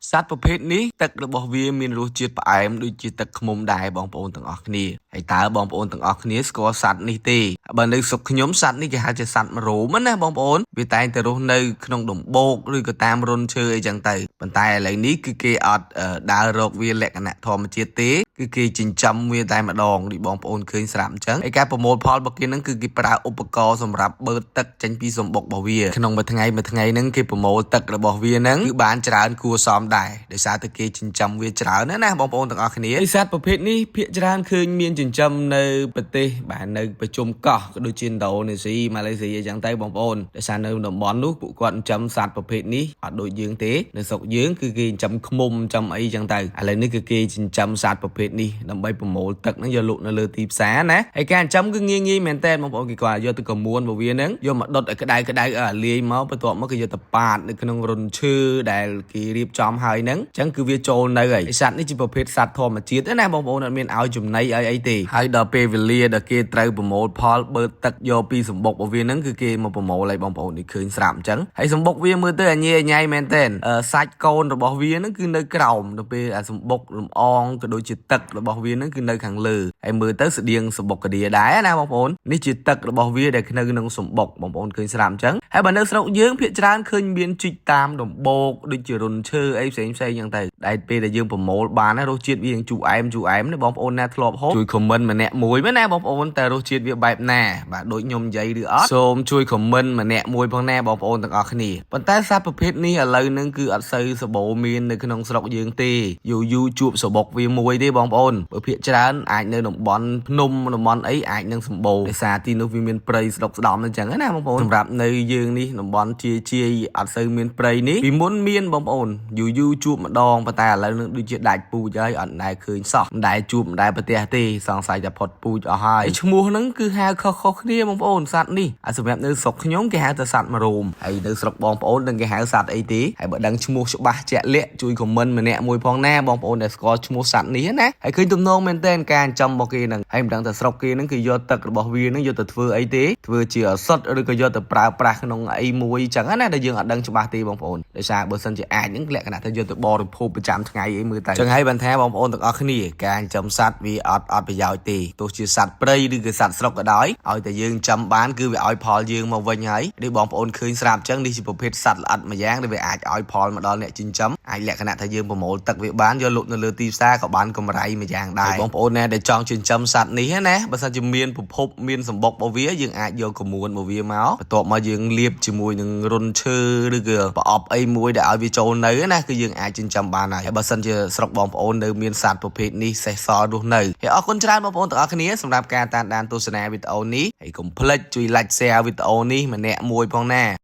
សត្វប្រភេទនេះទឹករបស់វាមានរសជាតិផ្អែមដូចជាទឹកឃ្មុំដែរបងប្អូនទាំងអស់គ្នាហើយតើបងប្អូនទាំងអស់គ្នាស្គាល់សត្វនេះទេបើនៅស្រុកខ្ញុំសត្វនេះគេហៅជាសត្វមរោមណាបងប្អូនវាតែងតែរស់នៅក្នុងដំបូកឬក៏តាមរុនឈើអីចឹងទៅប៉ុន្តែឥឡូវនេះគឺគេអត់ដើររកវាលក្ខណៈធម្មជាតិទេគឺគេចិញ្ចឹមវាតែម្ដងដូចបងប្អូនឃើញស្រាប់អញ្ចឹងហើយការប្រមូលផលរបស់គេហ្នឹងគឺគេប្រើឧបករណ៍សម្រាប់បឺតទឹកចេញពីសម្បុករបស់វាក្នុងមួយថ្ងៃហ្នឹងគេប្រមូលទឹករបស់វាហ្នឹងគឺបានច្រើនគួរសមដែរដោយសារតែគេចិញ្ចឹមវាច្រើនណាបងប្អូនទាំងអស់គ្នាសត្វប្រភេទនេះភាគច្រើនឃើញមានចិញ្ចឹមនៅប្រទេសបាទនៅប្រជុំកោះក៏ដូចជាឥណ្ឌូនេស៊ីម៉ាឡេស៊ីអញ្ចឹងទៅបងប្អូនដោយសារនៅតំបន់នោះពួកគាត់ចិញ្ចឹមសត្វប្រភេទនេះអត់ដូចយើងទេនៅស្រុកយើងគឺគេចិញ្ចឹមឃ្មុំចិញ្ចឹមអីអញ្ចឹងទៅឥឡូវនេះគឺគេចិញ្ចឹមសត្វប្រភេទនេះដើម្បីប្រមូលទឹកហ្នឹងយកលក់នៅលើទីផ្សារណាហើយការចិញ្ចឹមគឺងាយមែនតើបងប្អូនគេគាត់យកទៅកមួនរបស់វាហ្នឹងយកមកដុតឲ្យក្តៅលាយមកបន្ទាប់មកគេយកទៅប៉ាតនៅក្នុងរុនឈើដែលគេរៀបចំហើយហ្នឹងអញ្ចឹងគឺវាចូលនៅហើយសត្វនេះជាប្រភេទសត្វធម្មជាតិណាបងប្អូនអត់មានឲ្យចំណីឲ្យអីទេហើយដល់ពេលវេលាដែលគេត្រូវប្រមូលផលបឺតទឹកយកពីសម្បុករបស់វាហ្នឹងគឺគេមកប្រមូលឲ្យបងប្អូននេះឃើញស្រាប់អញ្ចឹងហើយសម្បុកវាមើលទៅអញ៉ៃមែនតើសាច់កូនរបស់វាហ្នឹងគឺនៅក្រោមដល់ពេលសម្បុកលំអងក៏ដូចជាទឹករបស់វាហ្នឹងគឺនៅខាងលើហើយមើលទៅស្តៀងសម្បុកកាឌៀដែរណាបងប្អូននេះជាទឹករបស់វាដែលនៅក្នុងសម្បុកបងប្អូនឃើញស្រាប់អញ្ចឹងហើយបើនៅស្រុកយើងភាគច្រើនឃើញមានជីកតាមដំបូកដូចជារុនឈើអីផ្សេងអញ្ចឹងទៅដែលពេលដែលយើងប្រមូលបានរសជាតិវាជូរអែមណាបងប្អូនណាធ្លាប់ហូបជួយខមមិនម្នាក់មួយមែនណាបងប្អូនតើរសជាតិវាបែបណាបាទដូចខ្ញុំនិយាយឬអត់សូមជួយខមមិនម្នាក់មួយផងណាបងប្អូនទាំងអស់គ្នាប៉ុន្តែសត្វប្រភេទនេះឥឡូវហ្នឹងគឺអត់សូវសបោមាននៅក្នុងស្រុកយើងទេយូរជួបសបុកវាមួយទេបងប្អូនបើភាគច្រើនអាចនៅតំបន់ភ្នំតំបន់អីអាចនឹងសម្បូរដោយសារទីនោះវាមានព្រៃស្ដុកស្ដំអញ្ចឹងណាបងប្អូនសម្រាប់នៅយើងនេះតំបន់ជាអត់សូវមានព្រៃនេះពីមុនមានបងប្អូនយូរជួបម្ដងប៉ុន្តែឥឡូវនឹងដូចជាដាច់ពូជហើយអត់ដែលឃើញសោះមិនដែលជួបមិនដែលប្រទេសទេសង្ស័យតែផុតពូជអស់ហើយឈ្មោះហ្នឹងគឺហៅខុសគ្នាបងប្អូនសត្វនេះសម្រាប់នៅស្រុកខ្ញុំគេហៅតែសត្វមរោមហើយនៅស្រុកបងប្អូននឹងគេហៅសត្វអីទេហើយបើដឹងឈ្មោះច្បាស់ជាក់លាក់ជួយខមមិនម្នាក់មួយផងណាបងប្អូនដែលស្គាល់ឈ្មោះសត្វនេះណាហើយឃើញទំនងមែនតើការចិញ្ចឹមរបស់គេហ្នឹងហើយមិនដឹងតែស្រុកគេហ្នឹងគឺយកទឹករបស់វាហ្នឹងយកទៅធ្វើអីទេធ្វើជាឱសថឬក៏យកទៅប្រើប្រាស់ក្នុងអីមួយចឹងណាដែលយើងអត់ដឹងច្បាស់ទេបងប្អូនដោយសារបើសិនជាអាចហ្នឹងលក្ខណៈថាយកទៅបរិភោគប្រចាំថ្ងៃអីមើលទៅចឹងហើយបានថាបងប្អូនទាំងអស់គ្នាការចិញ្ចឹមសត្វវាអត់ប្រយោជន៍ទេទោះជាសត្វព្រៃឬក៏សត្វស្រុកក៏ដោយឲ្យតែយើងចិញ្ចឹមបានគឺវាឲ្យផលយើងមកវិញហើយនេះបងប្អូនឃើញស្រាប់ចឹងនេះជាប្រភេទសត្វល្អិតម្យ៉ាងដែលវាអាចឲ្យផលមកដល់អ្នកចិញ្ចឹមអាចលក្ខណៈថាយើងប្រមូលទឹកវាបានយកលក់នៅលើទីផ្សារក៏បានកម្រៃម្យ៉ាងដែរបងប្អូនណាដែលចង់ចិញ្ចឹមសត្វនេះណាបើសិនជាមានប្រភពមានសម្បុករបស់វាយើងអាចយកកមួនរបស់វាមកបន្ទាប់មកយើងលាបជាមួយនឹងរុនឈើឬក៏ប្រអប់អីមួយដែលឲ្យវាចូលនៅណាគឺយើងអាចចិញ្ចឹមបានហើយបើសិនជាស្រុកបងប្អូននៅមានសត្វប្រភេទនេះសេសសល់រស់នៅហើយអរគុណច្រើនបងប្អូនទាំងអស់គ្នាសម្រាប់ការតាមដានទស្សនាវីដេអូនេះហើយកុំភ្លេចជួយ like share វីដេអូនេះម្នាក់មួយផងណា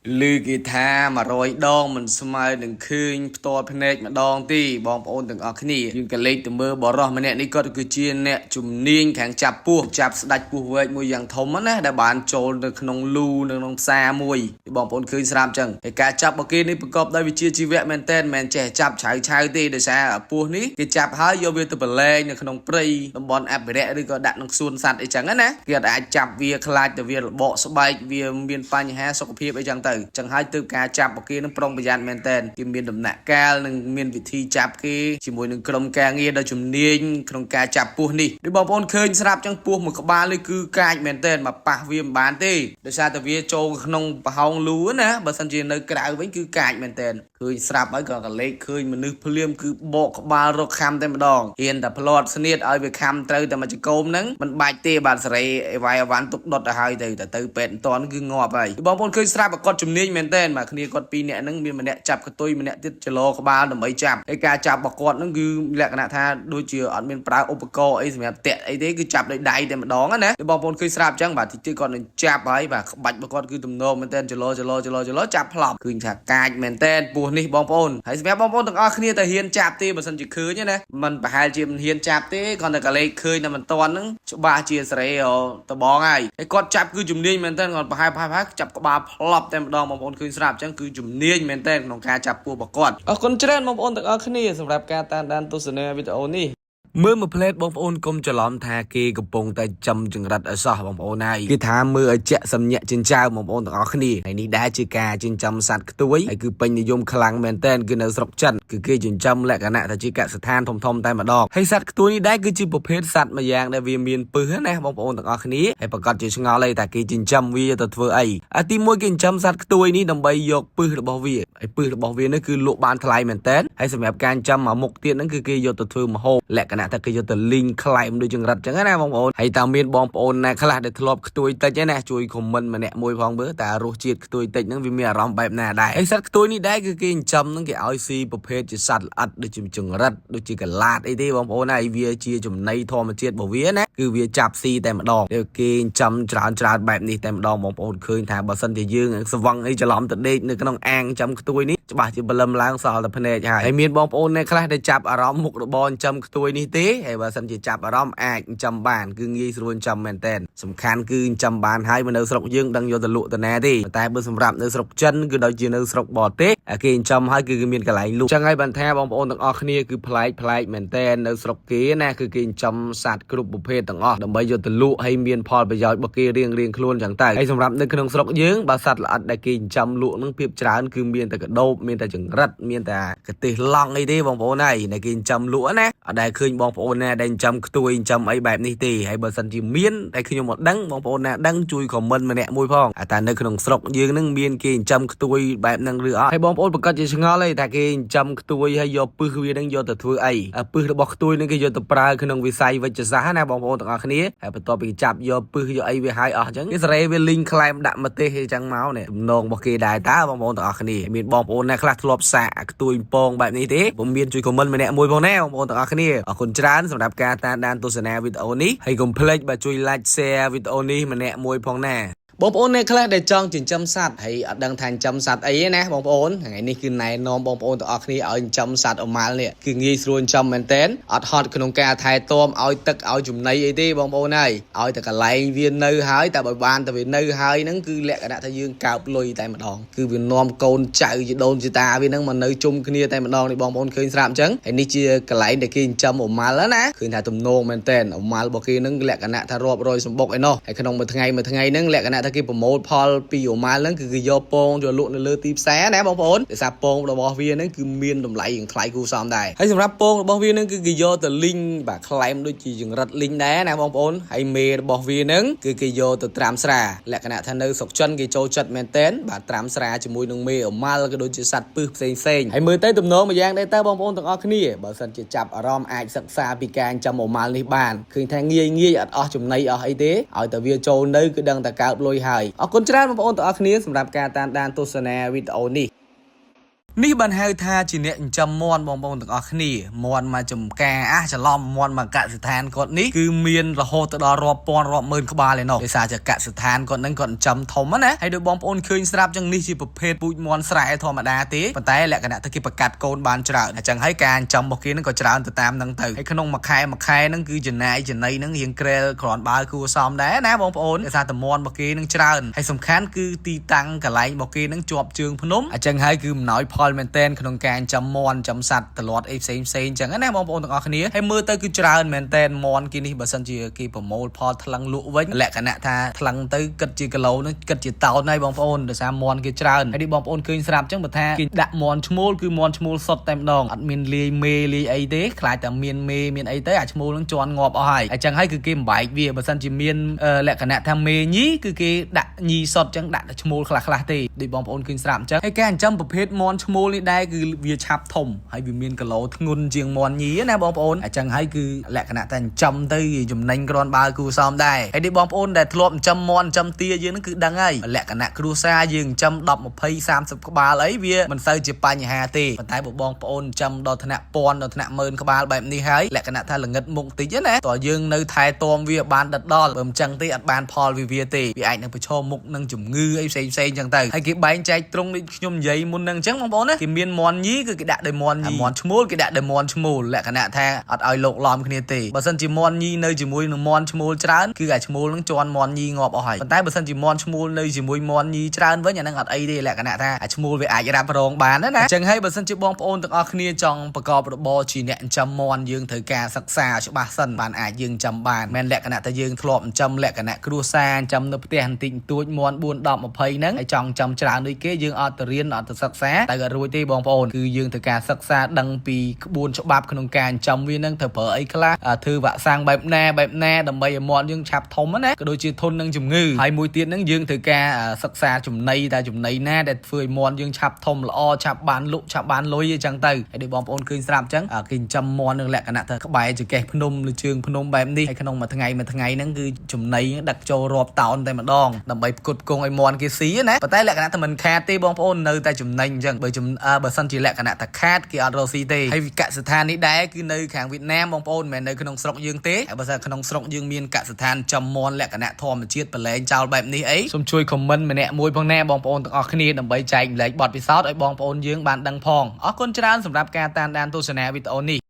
ឮគេថា100ដងមិនស្មើនឹងឃើញផ្ទាល់ភ្នែកម្ដងទេបងប្អូនទាំងអស់គ្នាយើងក៏លេចទៅមើលបរិសម្នាក់នេះគាត់គឺជាអ្នកជំនាញខាងចាប់ពស់ចាប់ស្ដាច់ពស់វែកមួយយ៉ាងធំណាដែលបានចូលនៅក្នុងលូនៅក្នុងផ្សារមួយបងប្អូនឃើញស្រាប់ចឹងហើយការចាប់របស់គេនេះប្រកបដោយវិជ្ជាជីវៈមែនតើមិនចេះចាប់ឆៅទេដោយសារពស់នេះគេចាប់ហើយយកវាទៅប្រឡែងនៅក្នុងព្រៃតំបន់អភិរក្សឬក៏ដាក់ក្នុងសួនសត្វអីចឹងណាគេអាចចាប់វាខ្លាចទៅវារបកស្បែកវាមានបញ្ហាសុខភាពអីចឹងទៅចឹងហើយទើបការចាប់របស់គេនឹងប្រុងប្រយ័ត្នមែនតើគេមានដំណាក់កាលនិងមានវិធីចាប់គេជាមួយនឹងក្រុមការងារដ៏ជំនាញក្នុងការចាប់ពស់នេះដូចបងប្អូនឃើញស្រាប់ចឹងពស់មួយក្បាលនេះគឺកាចមែនតើមកប៉ះវាមិនបានទេដោយសារតែវាចូលក្នុងប្រហោងលូណាបើសិនជានៅក្រៅវិញគឺកាចមែនតើឃើញស្រាប់ហើយក៏កលេចឃើញមនុស្សភ្លាមគឺបកក្បាលរកខំតែម្ដងហ៊ានតែផ្លាត់ស្នៀតឲ្យវាខំត្រូវតែមកចកោមហ្នឹងមិនបាច់ទេបាទសេរីអីវាយអវ៉ាន់ទុកដុតទៅហើយទៅពេទ្យមិនតាន់គឺងាប់ហើយបងប្អូនឃើញស្រាប់គាត់ជំនាញមែនតើបាទគ្នាគាត់ពីរនាក់ហ្នឹងមានម្នាក់ចាប់កតុយម្នាក់ទៀតចលោក្បាលដើម្បីចាប់ហើយការចាប់របស់គាត់ហ្នឹងគឺលក្ខណៈថាដូចជាអត់មានប្រើឧបករណ៍អីសម្រាប់តាក់អីទេគឺចាប់ដោយដៃតែម្ដងណាបងប្អូនឃើញស្រាប់អញ្ចឹងបាទទីគាត់នឹងចាប់ហើយបាទក្បាច់របស់គាត់គឺទំនងមែនតើចលោចាប់ផ្លប់ឃើញថាកាចមែនតើពស់នេះបងប្អូនហើយសម្រាប់បងប្អូនទាំងអស់គ្នាតែហ៊ានចាប់ទេបើសិនជាឃើញណាมันប្រហែលជាមិនហ៊ានចាប់ទេគាត់តែកលេចឃើញតែមិនតាន់ហ្នឹងច្បាស់ជាសេរីតបងហើយគាត់ចាប់គឺជំនាញមែនតើគាត់ប្រហែលចាប់ក្បាលផ្លប់តែម្ដងបងប្អូនឃើញស្រាប់អញ្ចឹងគឺជំនាញមែនតើក្នុងការចាប់ពស់របស់គាត់អរគុណច្រើនបងប្អូនទាំងអស់គ្នាសម្រាប់ការតាមដានទស្សនាវីដេអូនេះ เมื่อมาเพลทบองโอนกลมจะล้อมทาเกกระปงแต่จำจึงรัดอซอบองโอนไอคือทามือเจาะสำเนียจินเจ้าบองโอนต่างออกนี่ไอ้นี่ได้จีกาจินจำสัตว์ตัวไอ้คือเป็นนิยมคลังแมนเทนคือในสระจันคือเกจินจำและกันนะแต่จีกะสถานทมแต่มาดอกให้สัตว์ตัวนี้ได้คือจีประเภทสัตว์มาอย่างได้เวียนเมียนปื้อนะบองโอนต่างออกนี้ให้ประกอบจีชงอเลยแต่เกจินจำวีจะตัวไอ้อาทิมวยกินจำสัตว์ตัวนี้นำไปยกปื้อระบวีไอ้ปื้อระบวีนั่นคือลูกบานทลายแมนเทนให้สำหรับการจำมาหมกเตี้ยนั่นคือเกยตัวมาโฮและกันนะแต่เกยตัวลิงคลายมันโดยจังรัดจังนะบองโอนให้ตามเมียนบองโอนนะขลาดได้ทลบตัวแต่เจ้านะช่วยคอมเมนต์มาเนี่ยมวยพองเบอร์แต่รู้จีดตัวแต่นั่งวิมีอารมณ์แบบน่าได้ไอ้สัตว์ตัวนี้ได้คือกินจำนั่งเกี่ยวไอซีประเภทจะสัตว์อัดโดยจังรัดโดยจีกันลาดไอ้ที่บองโอนไอเวียจีจุ่มในทอมาเจียดบ่เวียนะคือเวียจับซีแต่มาดองเดี๋ยวกินจำจราแบบนี้แต่มาดองบองโอนเคยทางบอสันจะยืงสว่างไอ้จะล้อมตัดเด็กนึกก็ต้องแองจำตัวนี้จะบาดจะบลมล้างสอแต่พเนจไอ้เมียนบองโอนในคลาดได้จับอารมณ์มุกบอลจำตัวนี้ตีไอ้บอสันจะจับอารมณ์แอกจำบ้านคืองี้ส่วนจำแมนเทนสำคัญคือจำบ้านให้มันเนื้อสกยืงดังโยตลุตแน่ที่แต่เบอร์สำหรับเนื้อสกจันคือโดยจีเนื้อสกบอดเตะกินจำให้คือมีนกระไหลลุจังไงบันแทบองโอนต่างออกนี่คือพลายแมนเทนเนื้อสกเก๋นะคือกินจำสัตว์กรุ๊ปบุพเพต่างออกดังใบโยตลุให้มีนพอประโยชน์บกีเรียงคล้วนจังแต่ให้สำหรับในขนมสกยืงบาสัตว์ละอัดได้กินจำลุนั่งเพียบจานคือมีนแต่กระโดบมีนแต่จังรัดมีนแต่กระติลองไอ้ที่บองโอนในกินจำลุนะได้คืนบองโอนเนี่ยได้จำตัวจำไอ้แบบนี้ตีให้เบอร์สันจีเมียนได้คืนหมดดังบองโอนเนี่ยดังจุยของมันมาเนี่ยมวยพองแต่ในขนมสกยืงนั่งมีนกินจำตัวแบบนั่งเรือให้บองโอนประกาศจะชงอเลยแต่กินจำตัวให้ยอปื้อวีนั่งยอแต่ตัวไอ้ปื้อบอกตัวนั่งก็ยอแต่ปลาขนมวิสัยวิจารณ์นะบองโอนต่างกันนี้ให้ประตูไปจับยอปื้อยอไอ้วิหายออกจังอิสราเอลลิงคลายดักมาเตะให้จังเมาเนี่ยนองบอกกีได้ตาบองโอนต่างกันนี้มีบองโอนในคลาสทลบสะตัวปองแบบนี้ทีผมมีนจุยของมันมาเนี่ยมวยพองแน่บองโอนต่างกันนี้คนจานสำหรับการตามด้านตัวสนามวิดีโอนี้ให้กลุ่มเพลย์มาช่วยไลค์แชร์วิดีโอนี้มาเนี่ยมวยพองแน่บองโอนในคลาสได้จองจินจำสัตว์ให้ดังทานจำสัตว์ไอ้นะบองโอนไงนี่คือนายน้องบองโอนต่อออกนี่เอาจำสัตว์ออกมาเนี่ยคืองี้ส่วนจำแมนเทนอัดฮอตขนมกาไทยต้มเอาตึกเอาจุ่มในไอ้ที่บองโอนnàyเอาแต่กระไรเวียนเนื้อหายแต่ใบบานแต่เวียนเนื้อหายนั่นคือแหละกระดาษทะยืงกาบลอยแต่มาดองคือเวียนนอมโกนใจจะโดนจิตาเวียนนั่งมันเนื้อจุ่มขึ้นนี่แต่มาดองในบองโอนเคยสามจังไอ้นี่เชียกระไรเด็กกินจำออกมาแล้วนะคือถ่ายตุ่มโนแมนเทนออกมาบอกกี้นั่งแหละกระดาษทารอบรอยสมบกไอ้เนาะไอ้ขนมมาทั้งไงนั่งแหละกระดาษทะกี้ผมโมดพอปีออกมาแล้วคือโยโปงโยลุในเลือตีแสนะบองโอนแต่ซาโปงระบอบเวียนั่นคือเมียนดมไหลอย่างคล้ายกูซ้อมได้ให้สำหรับโปงระบอบเวียนั่นคือโยแต่ลิงแบบคล้ายมันด้วยจีอย่างรัดลิงได้นะบองโอนให้เมย์ระบอบเวียนั่นคือโยแต่ตรามสระและขณะทันเนอร์สกชันโจจัดแมนเทนแบบตรามสระจมูกนึงเมย์ออกมาแล้วก็โดนจีสัตว์ปื้เซ็งให้มือเต้ตุ่มโนมาแย่งได้แต่บองโอนต้องออกนี่บางสันจะจับอารมณ์อาจศึกษาปีการจำออกมาในบ้านคือทางเงี้ยอัดออกจุ่มในออกไอ้เด้เอาแต่เวียโจนได้คือดังแต่กาบลอยหายออกคนจ้าบองโอนต้องออกนี่สำหรับการตามด้านตัวสแนวิดีโอนี่บันเฮท่าจีเนี่ยจำมอนบองต่างออกนี่มอนมาจมแกจะล้อมมอนมากะสถานก่อนนี้คือเมียนระโหตดอรอบปอนรอบหมื่นขบาเลยเนาะเดี๋ยวจะกะสถานก่อนนั้นก่อนจำทมนะให้โดยบองโอนเคยสลับจังนี่จีประเภทปุยมอนสลายธรรมดาตีปัจจัยแหละขณะตะกี้ประกาศโกนบานจราจังให้การจำบอกกี้นั่นก็จราตามดังตื่นให้ขนมมาคายนั่นคือจะไหนนั่งเฮียงเกลียกรอนบาคูซ้อมได้นะบองโอนเดี๋ยวจะแต่มอนบอกกี้นั่งจราให้สำคัญคือตีตังกับไหลบอกกี้นั่งจวบเชิงพนมจังให้คือหน่อยพอลเมนเทนขนมการจำมอนจำสัตว์ตลอดไอ้เซ็งจังงั้นนะบองโอนต่างออกนี้ให้มือเตยคือจราแมนเทนมอนกินนี่บัสันจีกีผมโมพอทลังลุไว้แหละขณะท่าทลังเตยกัดจีกะโลนั่นกัดจีเต่าในบองโอนเดี๋ยวสามมอนกิจราไอ้ดิบองโอนเคยสลับจังบัดท่ากิดะมอนชมูลคือมอนชมูลสดเต็มดองอัดมินลีเมลีไอเด้คลายแต่เมียนไอเต้ชมูลนั่งจวนงอบเอาให้ไอ้จังให้คือเกมใบเวียบัสันจีเมียนแหละขณะทำเมยี่คือเกดะยีสดจังดะชมูลคลาตีดิบองโอนเคยสลับจังให้แกนจำประเภทมอนชมูลนี่ได้คือเวียชับทมให้วิมีนกะโหลงุนเจียงมอนยี่นะบองโอนจังให้คือแหละขณะแต่จำตีจุ่มในกรอนบาคูซ้อมได้ไอ้ดิบองโอนแต่ทลบจำมอนจำเตียยืนนั่นคือดังไงแหละขณะครูซายืนจำดอกมาเพย์30 กบาลไอ้เวียมันใส่จีปัญหาตีมันตายบองโอนจำดอกธนะปอนดอกธนะเมินกบาลแบบนี้ให้แหละขณะท่าหลังเงินมุงตีเยอะนะต่อยืนในไทยตัวเวียบานดัดดอลเบิ่มจังตีอัดบานพอลวีตีพี่ไอ้นั่งไปโชว์มุกนั่งจุ่มงือไอ้เซนจังตีให้กี่ใบใจตรงนี้ยมใหญ่มุนนั่งจังบองโอ អូនណាគេមានមន់ញីគឺគេដាក់ដោយមន់ញីមន់ឈ្មោលគេដាក់ដោយមន់ឈ្មោលលក្ខណៈថាអត់ឲ្យលោកឡំគ្នាទេបើសិនជាមន់ញីនៅជាមួយនឹងមន់ឈ្មោលច្រើនគឺអាឈ្មោលនឹងជន់មន់ញីងាប់អស់ហើយប៉ុន្តែបើសិនជាមន់ឈ្មោលនៅជាមួយមន់ញីច្រើនវិញអានឹងអត់អីទេលក្ខណៈថាអាឈ្មោលវាអាចរ៉ាប់រងបានណាអញ្ចឹងហើយបើសិនជាបងប្អូនទាំងអស់គ្នាចង់ប្រកបរបរជាអ្នកចិញ្ចឹមមន់យើងត្រូវការសិក្សាច្បាស់សិនបានអាចយើងចាំបានមិនលក្ខណៈថាយើងធ្លាប់ចិញ្ចឹមលក្ខណៈគ្រួសារចិញ្ចឹមនៅផ្ទះបន្តិចបន្តួចមន់4 10 20ហ្នឹងហើយចង់ចិញ្ចឹមច្រើនដូចគេយើងអត់ទៅរៀនអត់ទៅសិក្សាតែក៏រួចទេបងប្អូនគឺយើងត្រូវការសិក្សាដឹងពីក្បួនច្បាប់ក្នុងការចិញ្ចឹមវានឹងត្រូវប្រើអីខ្លះធ្វើវ៉ាក់សាំងបែបណាដើម្បីឲ្យមន់យើងឆាប់ធំណាក៏ដូចជាធន់នឹងជំងឺហើយមួយទៀតហ្នឹងយើងត្រូវការសិក្សាចំណីតែចំណីណាដែលធ្វើឲ្យមន់យើងឆាប់ធំល្អឆាប់បានលក់ឆាប់បានលុយអញ្ចឹងទៅហើយដូចបងប្អូនឃើញស្រាប់អញ្ចឹងគេចិញ្ចឹមមន់នឹងលក្ខណៈថាក្បែរចង្កេះភ្នំឬជើងភ្នំបែបនេះហើយក្នុងមួយថ្ងៃហ្នឹងគឺចំណីដឹកចូលរាប់តោនតែម្ដងដើម្បីផ្គត់ផ្គង់ឲ្យមន់គេស៊ីណាប៉ុន្តែលក្ខណៈថាមិនខាតទេបងប្អូននៅតែចំណេញអញ្ចឹងបើសិនជាលក្ខណៈថាខាតគេអត់រកស៊ីទេហើយកសិដ្ឋាននេះដែរគឺនៅខាងវៀតណាមបងប្អូនមិនមែននៅក្នុងស្រុកយើងទេហើយបើសិនក្នុងស្រុកយើងមានកសិដ្ឋានចំមន់លក្ខណៈធម្មជាតិបលែងចោលបែបនេះអីសូមជួយខមមិនម្នាក់មួយផងណាបងប្អូនទាំងអស់គ្នាដើម្បីចែកម្លែកបទពិសោធន៍ឲ្យបងប្អូនយើងបានដឹងផងអរគុណច្រើនសម្រាប់ការតាមដានទស្សនាវីដេអូនេះ